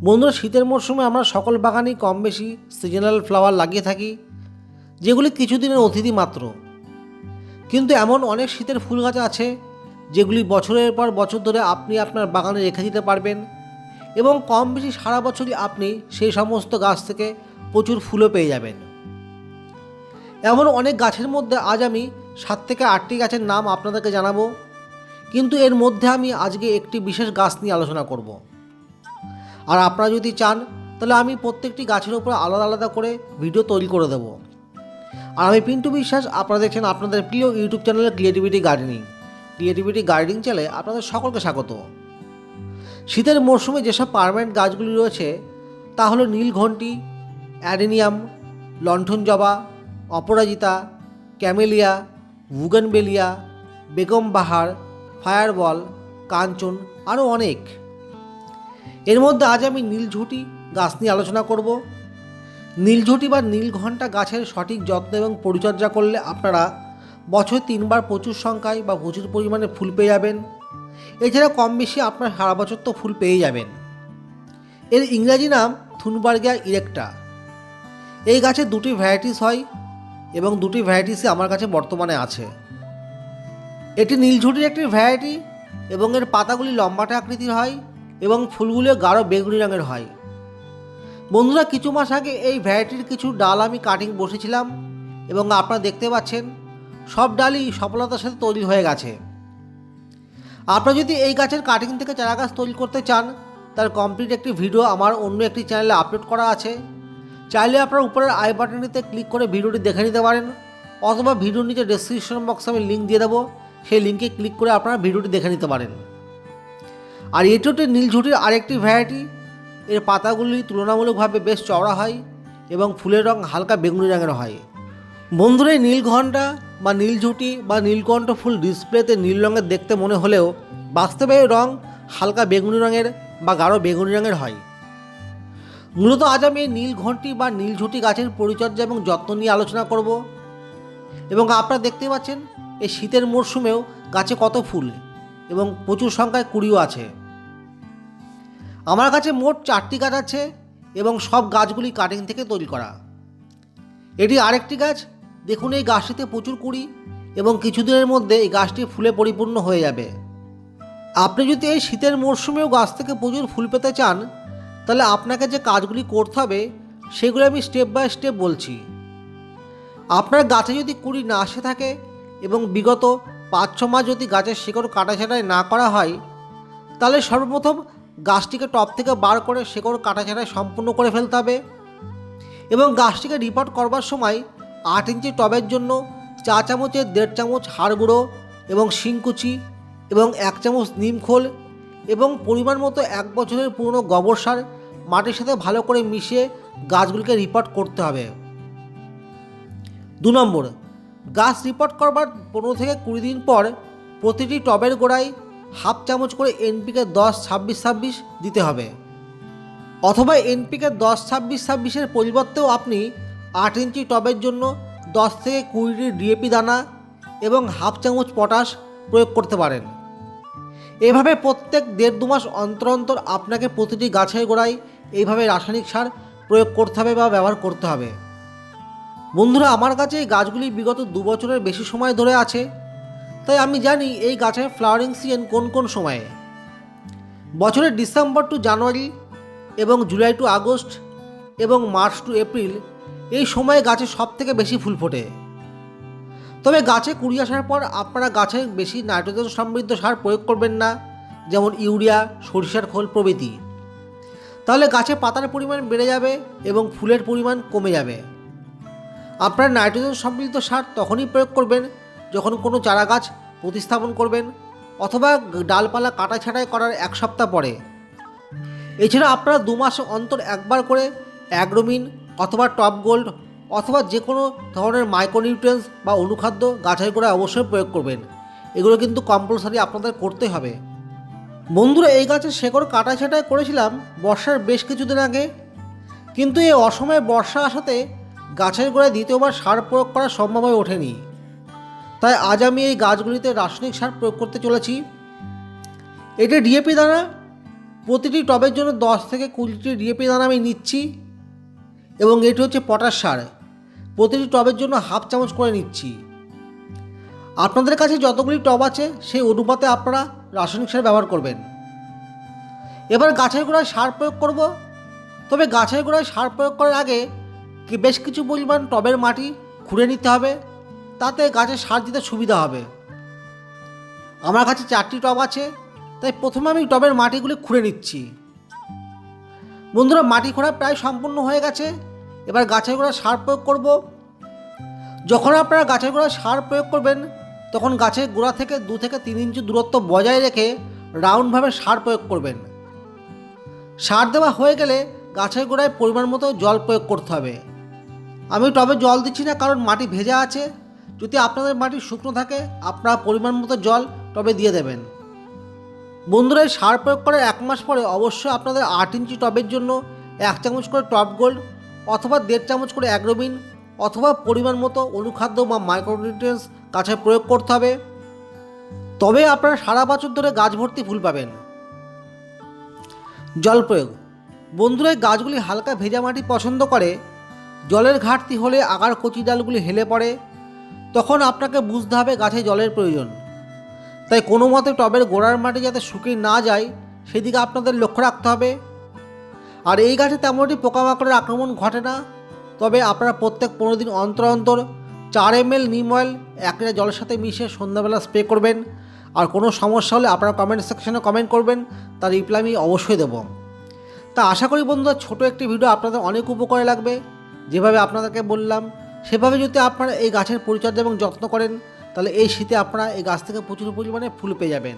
বন্ধুরা, শীতের মরশুমে আমরা সকল বাগানেই কম বেশি সিজনাল ফ্লাওয়ার লাগিয়ে থাকি, যেগুলি কিছুদিনের অতিথি মাত্র। কিন্তু এমন অনেক শীতের ফুল গাছ আছে যেগুলি বছরের পর বছর ধরে আপনি আপনার বাগানে রেখে দিতে পারবেন এবং কম বেশি সারা বছরই আপনি সেই সমস্ত গাছ থেকে প্রচুর ফুলও পেয়ে যাবেন। এমন অনেক গাছের মধ্যে আজ আমি 7 থেকে 8টি গাছের নাম আপনাদেরকে জানাবো, কিন্তু এর মধ্যে আমি আজকে একটি বিশেষ গাছ নিয়ে আলোচনা করব। আর আপনারা যদি চান তাহলে আমি প্রত্যেকটি গাছের উপর আলাদা আলাদা করে ভিডিও তৈরি করে দেব। আর আমি পিন্টু বিশ্বাস, আপনারা দেখছেন আপনাদের প্রিয় ইউটিউব চ্যানেলের ক্রিয়েটিভিটি গার্ডেনিং চ্যানেলে আপনাদের সকলকে স্বাগত। শীতের মরশুমে যেসব পার্মানেন্ট গাছগুলি রয়েছে তা হলো নীলঘণ্টি, অ্যাডেনিয়াম, লণ্ঠন জবা, অপরাজিতা, ক্যামেলিয়া, বুগেনভেলিয়া, বেগম বাহার, ফায়ারবল, কাঞ্চন, আরও অনেক। এর মধ্যে আজ আমি নীলঝুঁটি গাছ নিয়ে আলোচনা করব। নীলঝুঁটি বা নীলঘণ্টা গাছের সঠিক যত্ন এবং পরিচর্যা করলে আপনারা বছরে 3 বার প্রচুর সংখ্যায় বা প্রচুর পরিমাণে ফুল পেয়ে যাবেন। এছাড়া কম বেশি আপনার সারা বছর তো ফুল পেয়ে যাবেন। এর ইংরাজি নাম থুনবার্গিয়া ইরেক্টা। এই গাছের 2টি ভ্যারাইটিস হয় এবং 2টি ভ্যারাইটিসই আমার কাছে বর্তমানে আছে। এটি নীলঝুঁটির একটি ভ্যারাইটি এবং এর পাতাগুলি লম্বাটে আকৃতির হয় এবং ফুলগুলো গাঢ় বেগুনি রঙের হয়। বন্ধুরা, কিছু মাস আগে এই ভ্যারাইটির কিছু ডাল আমি কাটিং বসেছিলাম এবং আপনারা দেখতে পাচ্ছেন সব ডালই সফলতার সাথে তৈরি হয়ে গেছে। আপনারা যদি এই গাছের কাটিং থেকে চারা গাছ তৈরি করতে চান তার কমপ্লিট একটি ভিডিও আমার অন্য একটি চ্যানেলে আপলোড করা আছে। চাইলে আপনারা উপরের আই বাটনটিতে ক্লিক করে ভিডিওটি দেখে নিতে পারেন, অথবা ভিডিওর নিচে ডেসক্রিপশন বক্সে আমি লিঙ্ক দিয়ে দেবো, সেই লিঙ্কে ক্লিক করে আপনারা ভিডিওটি দেখে নিতে পারেন। আর এটি হচ্ছে নীলঝুঁটির আরেকটি ভ্যারাইটি। এর পাতাগুলি তুলনামূলকভাবে বেশ চওড়া হয় এবং ফুলের রং হালকা বেগুনি রঙের হয়। বন্ধুরা, এই নীলঘণ্টা বা নীলঝুঁটি বা নীলকণ্ঠ ফুল ডিসপ্লেতে নীল রঙের দেখতে মনে হলেও বাস্তবে এর রং হালকা বেগুনি রঙের বা গাঢ় বেগুনি রঙের হয়। মূলত আজ আমি এই নীলঘণ্টি বা নীলঝুঁটি গাছের পরিচর্যা এবং যত্ন নিয়ে আলোচনা করব। এবং আপনারা দেখতে পাচ্ছেন এই শীতের মরশুমেও গাছে কত ফুল এবং প্রচুর সংখ্যায় কুড়িও আছে। আমার কাছে মোট 4টি গাছ আছে এবং সব গাছগুলি কাটিং থেকে তৈরি করা। এটি আরেকটি গাছ। দেখুন, এই গাছটিতে প্রচুর কুড়ি এবং কিছুদিনের মধ্যে এই গাছটি ফুলে পরিপূর্ণ হয়ে যাবে। আপনি যদি এই শীতের মরশুমেও গাছ থেকে প্রচুর ফুল পেতে চান তাহলে আপনাকে যে কাজগুলি করতে হবে সেগুলো আমি স্টেপ বাই স্টেপ বলছি। আপনার গাছে যদি কুড়ি না আসে থাকে এবং বিগত 5-6 মাস যদি গাছের শিকড় কাটাছাঁটাই না করা হয় তাহলে সর্বপ্রথম গাছটিকে টব থেকে বার করে শিকড় কাটাছাঁটাই সম্পূর্ণ করে ফেলতে হবে এবং গাছটিকে রিপোর্ট করবার সময় 8 ইঞ্চি টবের জন্য 4 চামচের 1.5 চামচ হাড় গুঁড়ো এবং শিংকুচি এবং 1 চামচ নিমখোল এবং পরিমাণ মতো 1 বছরের পুরনো গোবর সার মাটির সাথে ভালো করে মিশিয়ে গাছগুলিকে রিপোর্ট করতে হবে। 2 নম্বর, গাছ রিপোর্ট করবার 15 থেকে 20 দিন পর প্রতিটি টবের গোড়ায় 1/2 চামচ করে এনপিকে 10-26-26 দিতে হবে, অথবা এনপিকে 10-26-26-এর পরিবর্তেও আপনি 8 ইঞ্চি টবের জন্য 10 থেকে 20টি ডিএপি দানা এবং 1/2 চামচ পটাশ প্রয়োগ করতে পারেন। এভাবে প্রত্যেক 1.5-2 মাস অন্তর অন্তর আপনাকে প্রতিটি গাছের গোড়ায় এইভাবে রাসায়নিক সার প্রয়োগ করতে হবে বা ব্যবহার করতে হবে। বন্ধুরা, আমার কাছে এই গাছগুলি বিগত 2 বছরের বেশি সময় ধরে আছে, তাই আমি জানি এই গাছের ফ্লাওয়ারিং সিজন কোন কোন সময়ে। বছরের ডিসেম্বর টু জানুয়ারি এবং জুলাই টু আগস্ট এবং মার্চ টু এপ্রিল এই সময়ে গাছে সব থেকে বেশি ফুল ফোটে। তবে গাছে কুড়ি আসার পর আপনারা গাছে বেশি নাইট্রোজেন সমৃদ্ধ সার প্রয়োগ করবেন না, যেমন ইউরিয়া, সরিষার খোল প্রভৃতি। তাহলে গাছে পাতার পরিমাণ বেড়ে যাবে এবং ফুলের পরিমাণ কমে যাবে। আপনারা নাইট্রোজেন সমৃদ্ধ সার তখনই প্রয়োগ করবেন যখন কোনো চারা গাছ প্রতিস্থাপন করবেন অথবা ডালপালা কাটা ছাঁটাই করার 1 সপ্তাহ পরে। এছাড়া আপনারা 2 মাস অন্তর একবার করে অ্যাগ্রোমিন অথবা টপ গোল্ড অথবা যে কোনো ধরনের মাইক্রোনিউট্রিয়েন্টস বা অনুখাদ্য গাছের গোড়ায় অবশ্যই প্রয়োগ করবেন। এগুলো কিন্তু কম্পালসারি আপনাদের করতে হবে। বন্ধুরা, এই গাছের শেকড় কাটা ছাঁটাই করেছিলাম বর্ষার বেশ কিছুদিন আগে, কিন্তু এই অসময়ে বর্ষা আসাতে গাছের গোড়ায় দ্বিতীয়বার সার প্রয়োগ করা সম্ভব হয়ে ওঠেনি। তাই আজ আমি এই গাছগুলিতে রাসায়নিক সার প্রয়োগ করতে চলেছি। এটি ডিএপি দানা প্রতিটি টবের জন্য 10 থেকে 20টি ডিএপি দানা আমি নিচ্ছি এবং এটি হচ্ছে পটাশ সার, প্রতিটি টবের জন্য হাফ চামচ করে নিচ্ছি। আপনাদের কাছে যতগুলি টব আছে সেই অনুপাতে আপনারা রাসায়নিক সার ব্যবহার করবেন। এবার গাছের গোড়ায় সার প্রয়োগ করব, তবে গাছের গোড়ায় সার প্রয়োগ করার আগে বেশ কিছু পরিমাণ টবের মাটি খুঁড়ে নিতে হবে, তাতে গাছে সার দিতে সুবিধা হবে। আমার কাছে 4টি টব আছে, তাই প্রথমে আমি টবের মাটিগুলি খুঁড়ে নিচ্ছি। বন্ধুরা, মাটি খোঁড়া প্রায় সম্পূর্ণ হয়ে গেছে। এবার গাছের গোড়ায় সার প্রয়োগ করব। যখন আপনারা গাছের গোড়ায় সার প্রয়োগ করবেন তখন গাছের গোড়া থেকে 2 থেকে 3 ইঞ্চি দূরত্ব বজায় রেখে রাউন্ডভাবে সার প্রয়োগ করবেন। সার দেওয়া হয়ে গেলে গাছের গোড়ায় পরিমাণ মতো জল প্রয়োগ করতে হবে। আমি টবে জল দিচ্ছি না, কারণ মাটি ভেজা আছে। যদি আপনাদের মাটি শুকনো থাকে আপনারা পরিমাণ মতো জল টবে দিয়ে দেবেন। বন্ধুরা, এই সার প্রয়োগ করার 1 মাস পরে অবশ্যই আপনাদের 8 ইঞ্চি টবের জন্য 1 চামচ করে টপ গোল্ড অথবা 1.5 চামচ করে অ্যাগ্রোবিন অথবা পরিমাণ মতো অনুখাদ্য বা মাইক্রোনিউট্রিয়েন্টস গাছে প্রয়োগ করতে হবে। তবে আপনারা সারা বছর ধরে গাছ ভর্তি ফুল পাবেন। জল প্রয়োগ। বন্ধুরা, এই গাছগুলি হালকা ভেজা মাটি পছন্দ করে। জলের ঘাটতি হলে আগার কচি ডালগুলি হেলে পড়ে, তখন আপনাকে বুঝতে হবে গাছে জলের প্রয়োজন। তাই কোনো মতে টবের গোড়ার মাটি যাতে শুকিয়ে না যায় সেদিকে আপনাদের লক্ষ্য রাখতে হবে। আর এই গাছে তেমনটি পোকামাকড়ের আক্রমণ ঘটে না, তবে আপনারা প্রত্যেক 15 দিন অন্তর অন্তর 4 ml নিম অয়েল 1 লিটার জলের সাথে মিশিয়ে সন্ধ্যাবেলা স্প্রে করবেন। আর কোনো সমস্যা হলে আপনারা কমেন্ট সেকশনে কমেন্ট করবেন, তার রিপ্লাই আমি অবশ্যই দেব। তা আশা করি বন্ধুরা, ছোট একটি ভিডিও আপনাদের অনেক উপকারে লাগবে। যেভাবে আপনাদেরকে বললাম সেভাবে যদি আপনারা এই গাছের পরিচর্যা এবং যত্ন করেন তাহলে এই শীতে আপনারা এই গাছ থেকে প্রচুর পরিমাণে ফুল পেয়ে যাবেন।